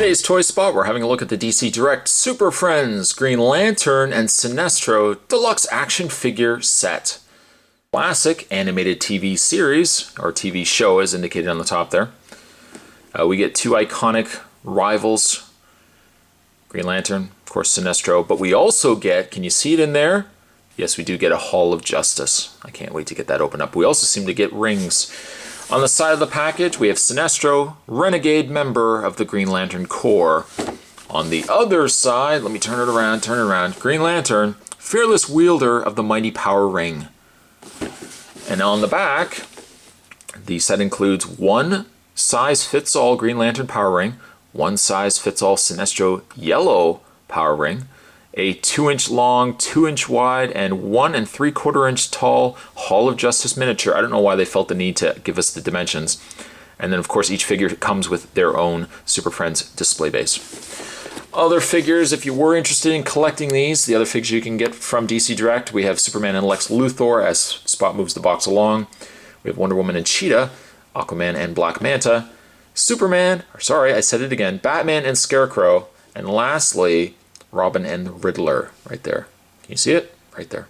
Today's Toy Spot, we're having a look at the DC Direct Super Friends Green Lantern and Sinestro Deluxe Action Figure Set. Classic animated TV series, or TV show as indicated on the top there. We get two iconic rivals, Green Lantern, of course Sinestro, but we also get, can you see it in there? Yes, we do get a Hall of Justice. I can't wait to get that open up. We also seem to get rings. On the side of the package, we have Sinestro, renegade member of the Green Lantern Corps. On the other side, let me turn it around, Green Lantern, fearless wielder of the mighty power ring. And on the back, the set includes one size-fits-all Green Lantern power ring, one size-fits-all Sinestro yellow power ring, a 2-inch long, 2-inch wide, and 1 3/4-inch tall Hall of Justice miniature. I don't know why they felt the need to give us the dimensions. And then, of course, each figure comes with their own Super Friends display base. Other figures, if you were interested in collecting these, the other figures you can get from DC Direct, we have Superman and Lex Luthor as Spot moves the box along. We have Wonder Woman and Cheetah, Aquaman and Black Manta, Superman, or sorry, I said it again, Batman and Scarecrow, and lastly, Robin and the Riddler, right there. Can you see it? Right there.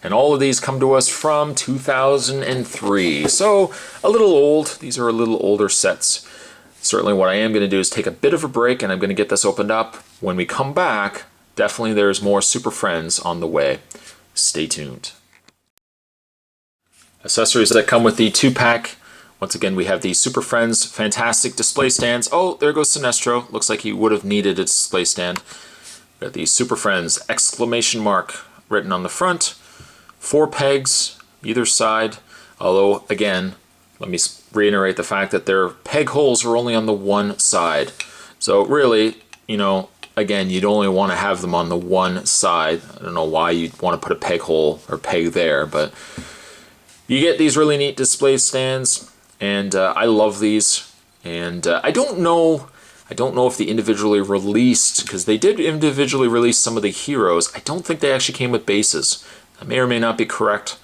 And all of these come to us from 2003. So a little old. These are a little older sets. Certainly what I am going to do is take a bit of a break and I'm going to get this opened up. When we come back, definitely there's more Super Friends on the way. Stay tuned. Accessories that come with the 2-pack. Once again, we have the Super Friends fantastic display stands. Oh, there goes Sinestro. Looks like he would have needed a display stand. We got the Super Friends exclamation mark written on the front. 4 pegs either side. Although, again, let me reiterate the fact that their peg holes are only on the one side. So really, you know, again, you'd only want to have them on the one side. I don't know why you'd want to put a peg hole or peg there, but you get these really neat display stands. And I love these, and I don't know if they individually released, because they did individually release some of the heroes. I don't think they actually came with bases. I may or may not be correct,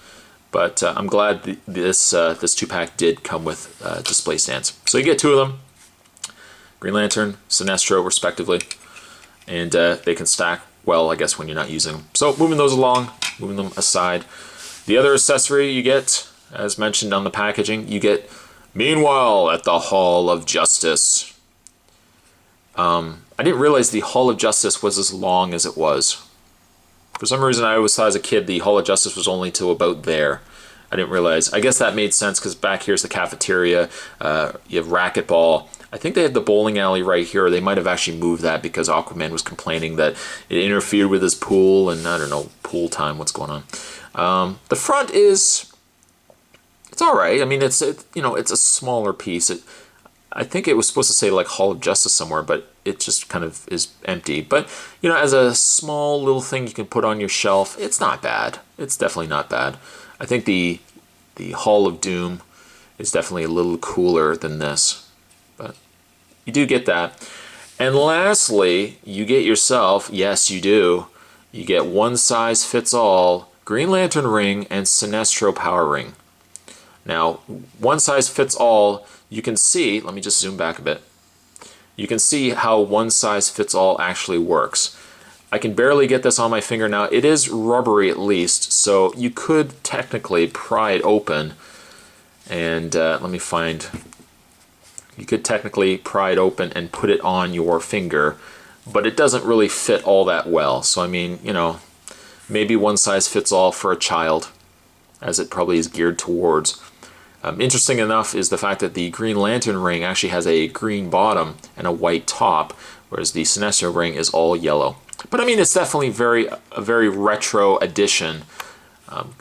but I'm glad this 2-pack did come with display stands. So you get 2 of them, Green Lantern, Sinestro, respectively, and they can stack well, I guess, when you're not using them. So moving those along, moving them aside. The other accessory you get, as mentioned on the packaging, you get Meanwhile at the Hall of Justice. I didn't realize the Hall of Justice was as long as it was. For some reason I always thought as a kid the Hall of Justice was only to about there. I didn't realize. I guess that made sense because back here's the cafeteria. You have racquetball. I think they had the bowling alley right here. They might have actually moved that because Aquaman was complaining that it interfered with his pool and I don't know, pool time, what's going on. The front is... it's all right. I mean, it's a smaller piece. I think it was supposed to say like Hall of Justice somewhere, but it just kind of is empty. But you know, as a small little thing you can put on your shelf, it's not bad. It's definitely not bad. I think the Hall of Doom is definitely a little cooler than this, but you do get that. And lastly, you get yourself, yes, you do. You get one size fits all Green Lantern ring and Sinestro power ring. Now, one size fits all, you can see, let me just zoom back a bit. You can see how one size fits all actually works. I can barely get this on my finger now. It is rubbery at least, so you could technically pry it open and let me find, you could technically pry it open and put it on your finger, but it doesn't really fit all that well. So I mean, you know, maybe one size fits all for a child, as it probably is geared towards. Interesting enough is the fact that the Green Lantern ring actually has a green bottom and a white top, whereas the Sinestro ring is all yellow. But I mean, it's definitely a very retro addition.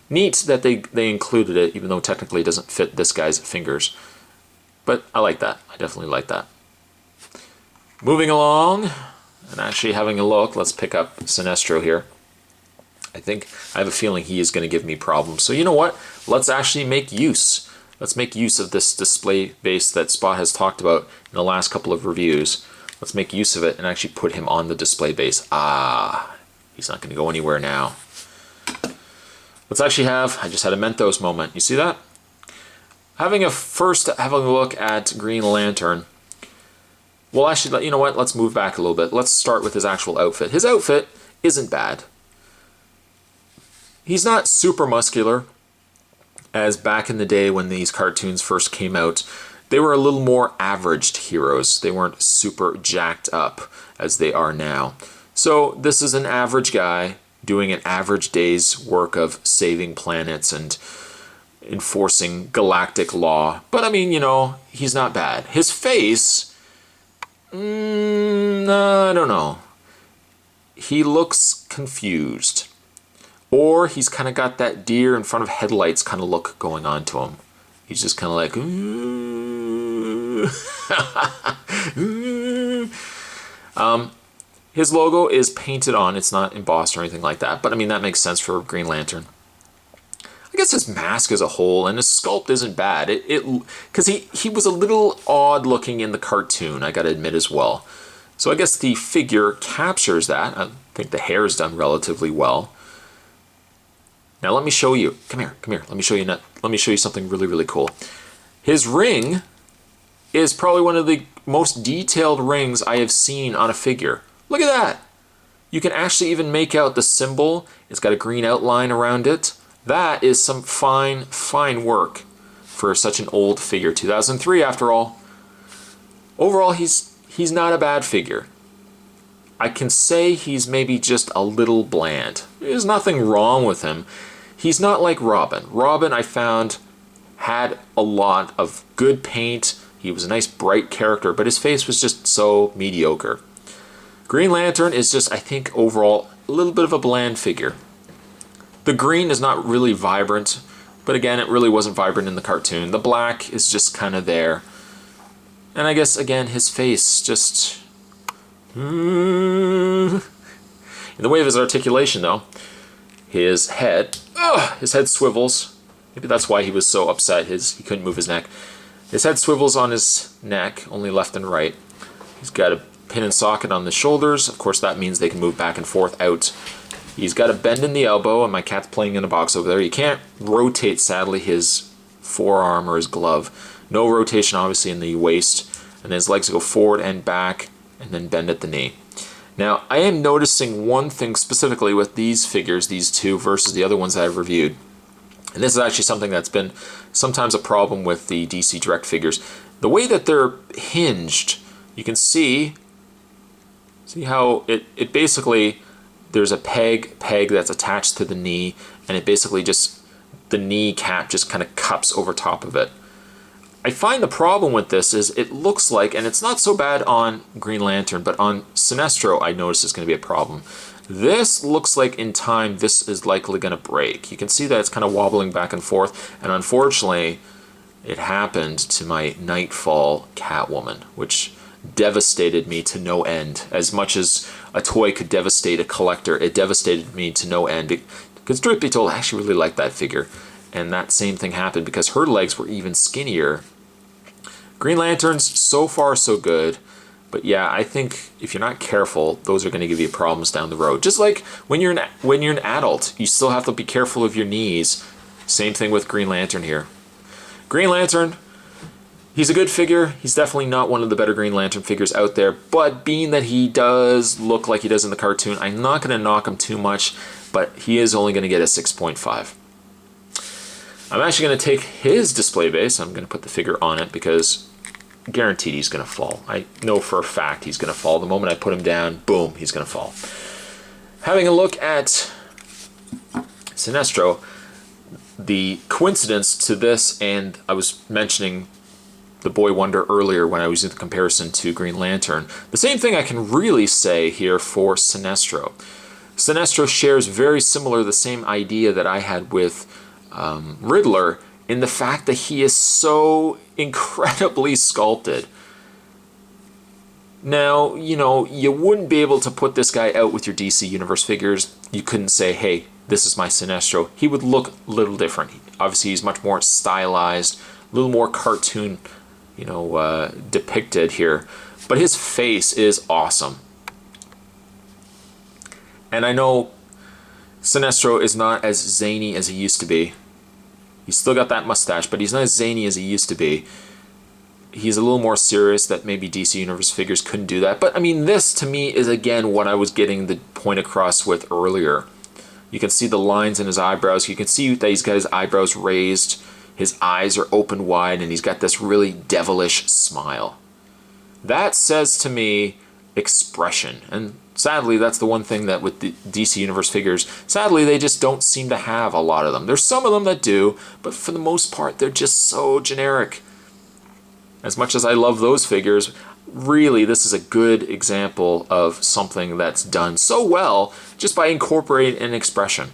Neat that they included it, even though technically it doesn't fit this guy's fingers. But I like that. I definitely like that. Moving along, and actually having a look, let's pick up Sinestro here. I have a feeling he is going to give me problems. So you know what? Let's actually make use. Let's make use of this display base that Spot has talked about in the last couple of reviews. Let's make use of it and actually put him on the display base. Ah, he's not going to go anywhere now. Let's actually have, I just had a Mentos moment. You see that? Having a look at Green Lantern, Well, actually, you know what? Let's move back a little bit. Let's start with his actual outfit. His outfit isn't bad. He's not super muscular, as back in the day when these cartoons first came out, they were a little more averaged heroes. They weren't super jacked up as they are now. So this is an average guy doing an average day's work of saving planets and enforcing galactic law. But I mean, you know, he's not bad. His face, I don't know. He looks confused. Or he's kind of got that deer in front of headlights kind of look going on to him. He's just kind of like, his logo is painted on. It's not embossed or anything like that. But I mean, that makes sense for Green Lantern. I guess his mask as a whole and his sculpt isn't bad. Because he was a little odd looking in the cartoon, I got to admit as well. So I guess the figure captures that. I think the hair is done relatively well. Now let me show you. Come here. Let me show you something really, really cool. His ring is probably one of the most detailed rings I have seen on a figure. Look at that. You can actually even make out the symbol. It's got a green outline around it. That is some fine, fine work for such an old figure. 2003 after all. Overall, he's not a bad figure. I can say he's maybe just a little bland. There's nothing wrong with him. He's not like Robin. Robin, I found, had a lot of good paint. He was a nice, bright character, but his face was just so mediocre. Green Lantern is just, I think, overall, a little bit of a bland figure. The green is not really vibrant, but again, it really wasn't vibrant in the cartoon. The black is just kind of there. And I guess, again, his face just... In the way of his articulation, though, his head swivels. Maybe that's why he was so upset. He couldn't move his neck. His head swivels on his neck, only left and right. He's got a pin and socket on the shoulders. Of course, that means they can move back and forth out. He's got a bend in the elbow, and my cat's playing in a box over there. You can't rotate, sadly, his forearm or his glove. No rotation, obviously, in the waist. And then his legs go forward and back, and then bend at the knee. Now, I am noticing one thing specifically with these figures, these two, versus the other ones that I've reviewed. And this is actually something that's been sometimes a problem with the DC Direct figures. The way that they're hinged, you can see how it basically, there's a peg that's attached to the knee, and it basically just, the knee cap just kind of cups over top of it. I find the problem with this is it looks like, and it's not so bad on Green Lantern, but on Sinestro I notice it's going to be a problem. This looks like in time this is likely going to break. You can see that it's kind of wobbling back and forth, and unfortunately it happened to my Nightfall Catwoman, which devastated me to no end. As much as a toy could devastate a collector, it devastated me to no end. Because truth be told, I actually really liked that figure. And that same thing happened because her legs were even skinnier. Green Lantern's so far so good. But yeah, I think if you're not careful, those are going to give you problems down the road. Just like when you're an adult, you still have to be careful of your knees. Same thing with Green Lantern here. Green Lantern, he's a good figure. He's definitely not one of the better Green Lantern figures out there. But being that he does look like he does in the cartoon, I'm not going to knock him too much. But he is only going to get a 6.5. I'm actually going to take his display base. I'm going to put the figure on it because guaranteed he's going to fall. I know for a fact he's going to fall. The moment I put him down, boom, he's going to fall. Having a look at Sinestro, the coincidence to this, and I was mentioning the Boy Wonder earlier when I was in the comparison to Green Lantern, the same thing I can really say here for Sinestro. Sinestro shares very similar the same idea that I had with Riddler, in the fact that he is so incredibly sculpted. Now, you know, you wouldn't be able to put this guy out with your DC Universe figures. You couldn't say, hey, this is my Sinestro. He would look a little different. Obviously, he's much more stylized, a little more cartoon, you know, depicted here. But his face is awesome. And I know Sinestro is not as zany as he used to be. He's still got that mustache, but he's not as zany as he used to be. he's a little more serious, that maybe DC Universe figures couldn't do that. But I mean, this to me is again what I was getting the point across with earlier. You can see the lines in his eyebrows. You can see that he's got his eyebrows raised. His eyes are open wide, and he's got this really devilish smile. That says to me expression. And sadly, that's the one thing that with the DC Universe figures, sadly, they just don't seem to have a lot of them. There's some of them that do, but for the most part, they're just so generic. As much as I love those figures, really, this is a good example of something that's done so well just by incorporating an expression.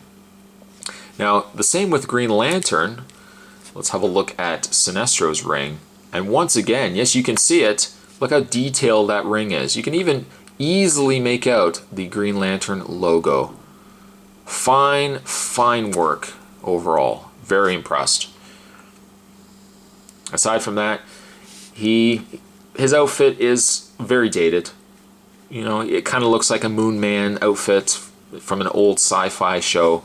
Now, the same with Green Lantern. Let's have a look at Sinestro's ring. And once again, yes, you can see it. Look how detailed that ring is. You can even easily make out the Green Lantern logo. Fine, fine work overall. Very impressed. Aside from that, his outfit is very dated. You know, it kind of looks like a Moon Man outfit from an old sci-fi show.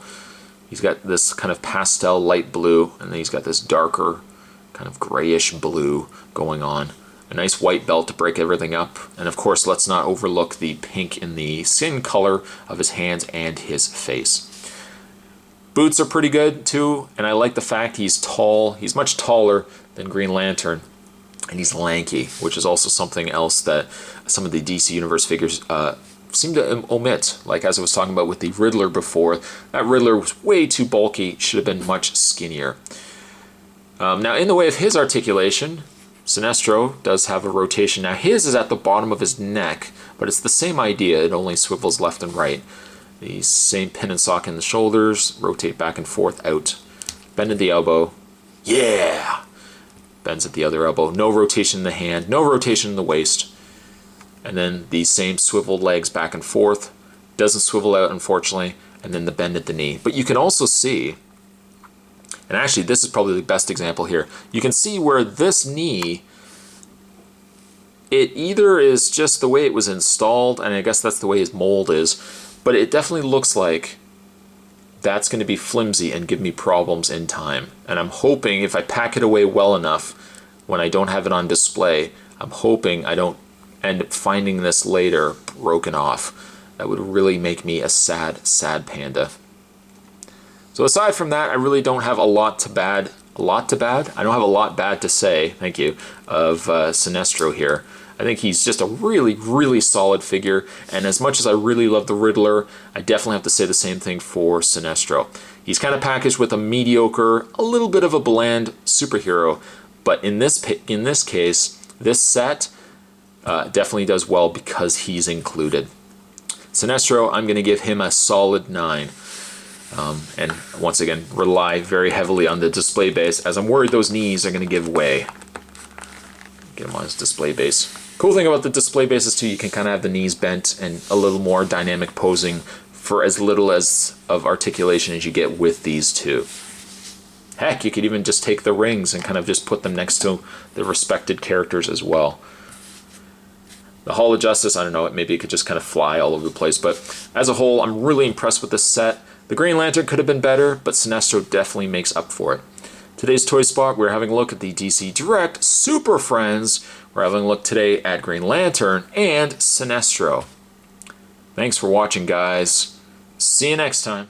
He's got this kind of pastel light blue, and then he's got this darker kind of grayish blue going on. A nice white belt to break everything up. And of course, let's not overlook the pink in the skin color of his hands and his face. Boots are pretty good too, and I like the fact he's tall. He's much taller than Green Lantern, and he's lanky, which is also something else that some of the DC Universe figures seem to omit. Like as I was talking about with the Riddler before, that Riddler was way too bulky, should have been much skinnier. Now in the way of his articulation, Sinestro does have a rotation. Now his is at the bottom of his neck, but it's the same idea, it only swivels left and right. The same pin and sock in the shoulders, rotate back and forth out. Bend at the elbow, yeah! Bends at the other elbow, no rotation in the hand, no rotation in the waist. And then the same swiveled legs back and forth, doesn't swivel out unfortunately, and then the bend at the knee. But you can also see, and actually this is probably the best example here, you can see where this knee, it either is just the way it was installed, and I guess that's the way his mold is, but it definitely looks like that's going to be flimsy and give me problems in time. And I'm hoping if I pack it away well enough when I don't have it on display, I'm hoping I don't end up finding this later broken off. That would really make me a sad, sad panda. So aside from that, I really don't have a lot to bad. I don't have a lot bad to say, thank you, of Sinestro here. I think he's just a really, really solid figure, and as much as I really love the Riddler, I definitely have to say the same thing for Sinestro. He's kind of packaged with a mediocre, a little bit of a bland superhero, but in this case, this set definitely does well because he's included. Sinestro, I'm going to give him a solid 9. And once again, rely very heavily on the display base, as I'm worried those knees are going to give way. Get him on his display base. Cool thing about the display bases too, you can kind of have the knees bent and a little more dynamic posing for as little as of articulation as you get with these two. Heck, you could even just take the rings and kind of just put them next to the respected characters as well. The Hall of Justice, I don't know, maybe it could just kind of fly all over the place, but as a whole, I'm really impressed with this set. The Green Lantern could have been better, but Sinestro definitely makes up for it. Today's Toy Spot, we're having a look at the DC Direct Super Friends. We're having a look today at Green Lantern and Sinestro. Thanks for watching, guys. See you next time.